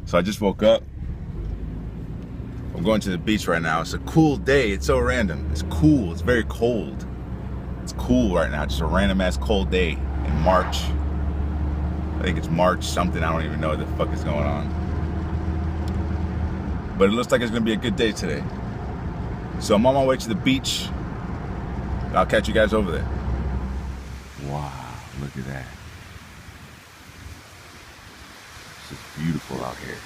So I just woke up. I'm going to the beach right now. It's a cool day. It's so random. It's cool. It's very cold. It's cool right now. Just a random ass cold day in March. I think it's March something. I don't even know what the fuck is going on. But it looks like it's gonna be a good day today. So I'm on my way to the beach. I'll catch you guys over there. Wow, look at that. It's just beautiful out here.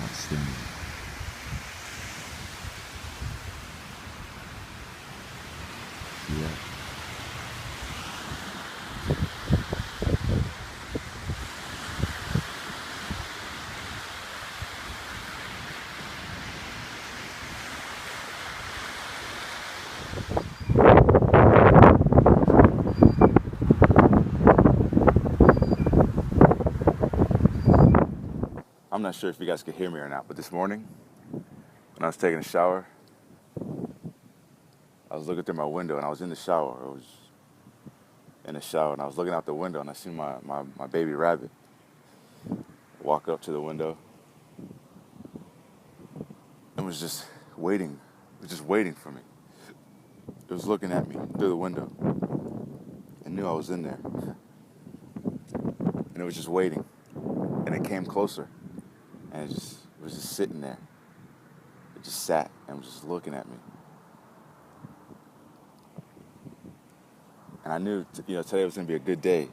Outstanding. See that? I'm not sure if you guys could hear me or not, but this morning, when I was taking a shower, I was looking through my window and I was in the shower. I was in the shower and I was looking out the window and I seen my baby rabbit walk up to the window and was just waiting. It was just waiting for me. It was looking at me through the window. It knew I was in there. And it was just waiting. And it came closer. And it was just sitting there. It just sat and was just looking at me. And I knew, today was going to be a good day.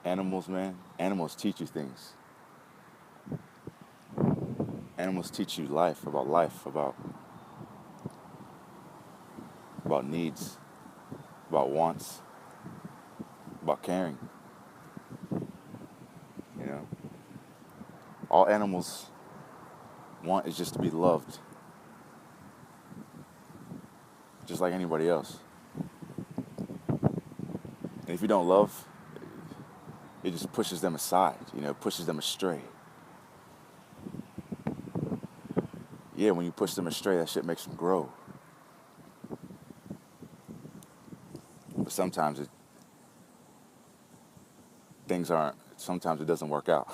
Animals, man. Animals teach you things. Animals teach you life, about needs, about wants, about caring. All animals want is just to be loved, just like anybody else. And if you don't love, it just pushes them aside, pushes them astray. Yeah, when you push them astray, that shit makes them grow. But sometimes sometimes it doesn't work out,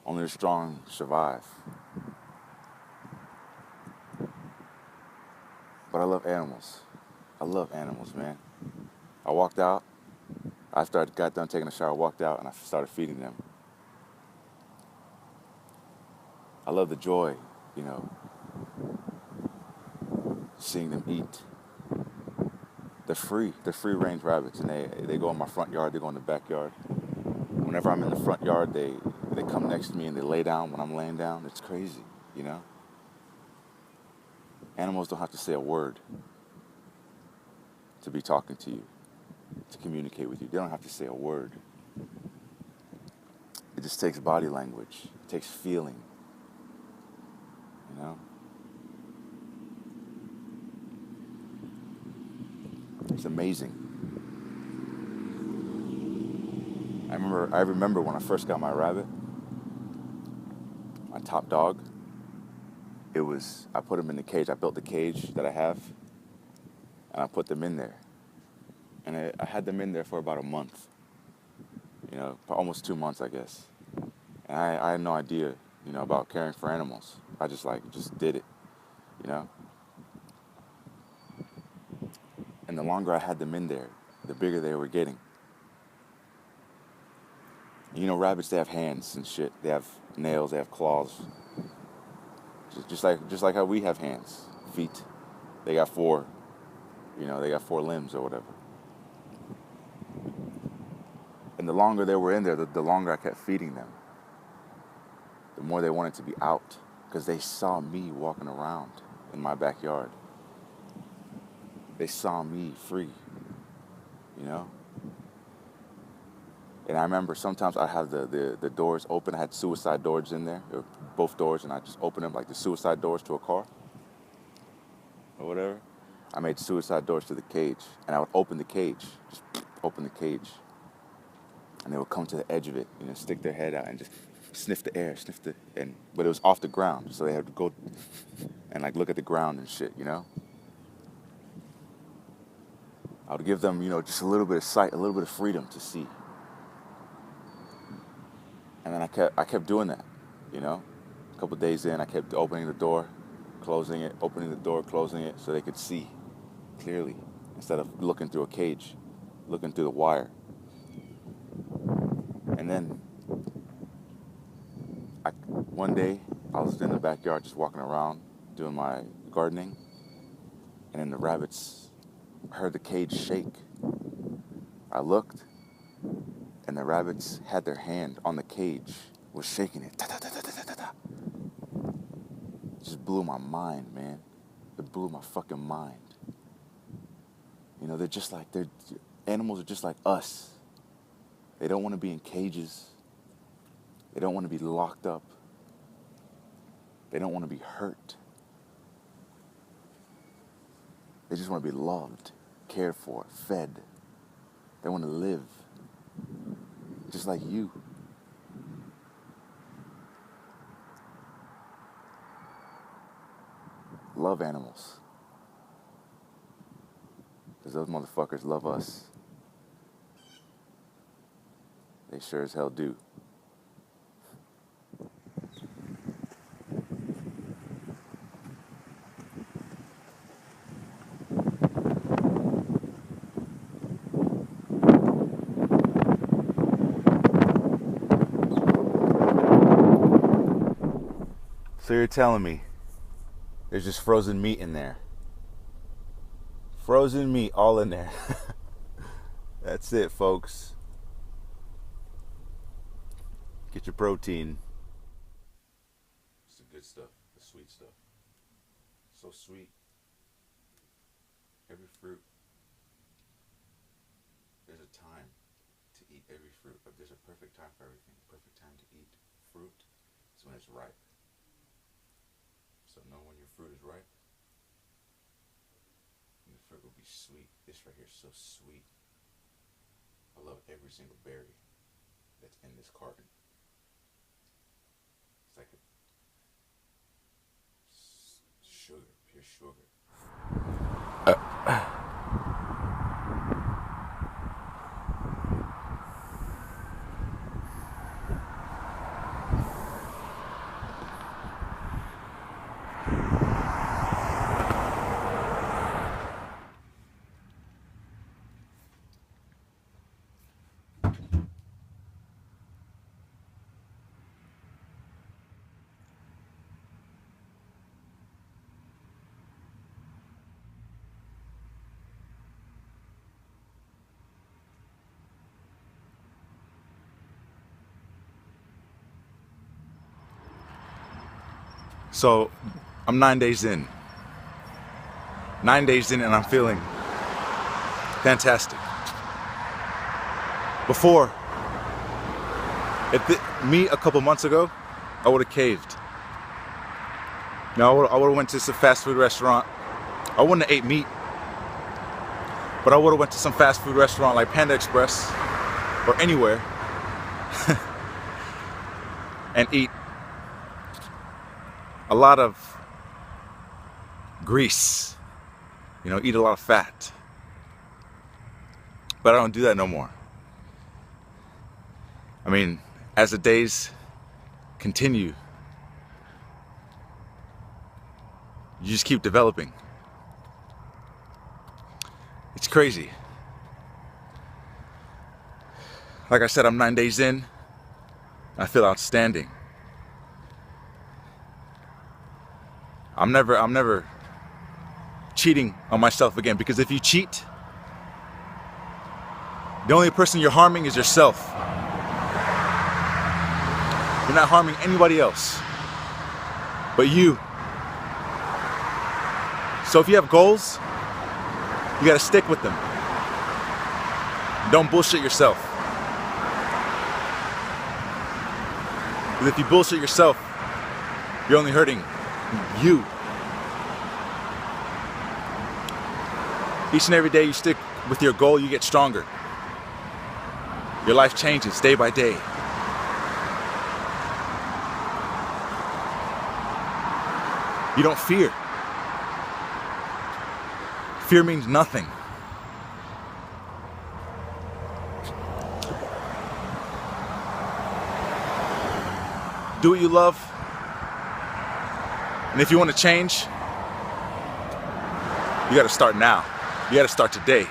Only the strong survive. But I love animals. I love animals, man. I walked out. After I got done taking a shower, I walked out and I started feeding them. I love the joy, seeing them eat. They're free range rabbits, and they go in my front yard, they go in the backyard. Whenever I'm in the front yard, they come next to me and they lay down when I'm laying down. It's crazy, Animals don't have to say a word to be talking to you, to communicate with you. They don't have to say a word. It just takes body language. It takes feeling, It's amazing. I remember when I first got my rabbit, my top dog. I put him in the cage. I built the cage that I have, and I put them in there. And I had them in there for about a month, almost 2 months, I guess. And I had no idea, about caring for animals. I just did it, And the longer I had them in there, the bigger they were getting. Rabbits, they have hands and shit. They have nails, they have claws. Just like how we have hands, feet. They got four limbs or whatever. And the longer they were in there, the longer I kept feeding them. The more they wanted to be out, because they saw me walking around in my backyard. They saw me free, And I remember sometimes I have the doors open. I had suicide doors in there, both doors, and I just opened them like the suicide doors to a car or whatever. I made suicide doors to the cage, and I would open the cage, just open the cage, and they would come to the edge of it, stick their head out and just sniff the air, but it was off the ground, so they had to go and like look at the ground and shit, you know? I would give them, you know, just a little bit of sight, a little bit of freedom to see. And then I kept doing that, you know? A couple days in, I kept opening the door, closing it, opening the door, closing it, so they could see clearly instead of looking through a cage, looking through the wire. And then one day I was in the backyard just walking around doing my gardening, and then the rabbits heard the cage shake. I looked, and the rabbits had their hand on the cage, was shaking it. It just blew my mind, man. It blew my fucking mind. You know, animals are just like us. They don't want to be in cages. They don't want to be locked up. They don't want to be hurt. They just want to be loved, cared for, fed. They want to live. Just like you. Love animals. Because those motherfuckers love us. They sure as hell do. So you're telling me there's just frozen meat in there? Frozen meat all in there. That's it, folks. Get your protein. It's the good stuff, the sweet stuff. So sweet. Every fruit. There's a time to eat every fruit, but there's a perfect time for everything. The perfect time to eat fruit is when it's ripe. So know when your fruit is ripe. And the fruit will be sweet. This right here is so sweet. I love every single berry that's in this carton. It's like sugar, pure sugar. So I'm 9 days in. 9 days in, and I'm feeling fantastic. Before, me a couple months ago, I would have caved. Now I would have went to some fast food restaurant. I wouldn't have ate meat, but I would have went to some fast food restaurant like Panda Express or anywhere and eat a lot of grease, you know, eat a lot of fat. But I don't do that no more. I mean, as the days continue, you just keep developing. It's crazy. Like I said, I'm 9 days in. I feel outstanding. I'm never cheating on myself again, because if you cheat, the only person you're harming is yourself. You're not harming anybody else but you. So if you have goals, you gotta stick with them. Don't bullshit yourself. Because if you bullshit yourself, you're only hurting you. Each and every day you stick with your goal, you get stronger. Your life changes day by day. You don't fear. Fear means nothing. Do what you love. And if you want to change, you got to start now. You got to start today.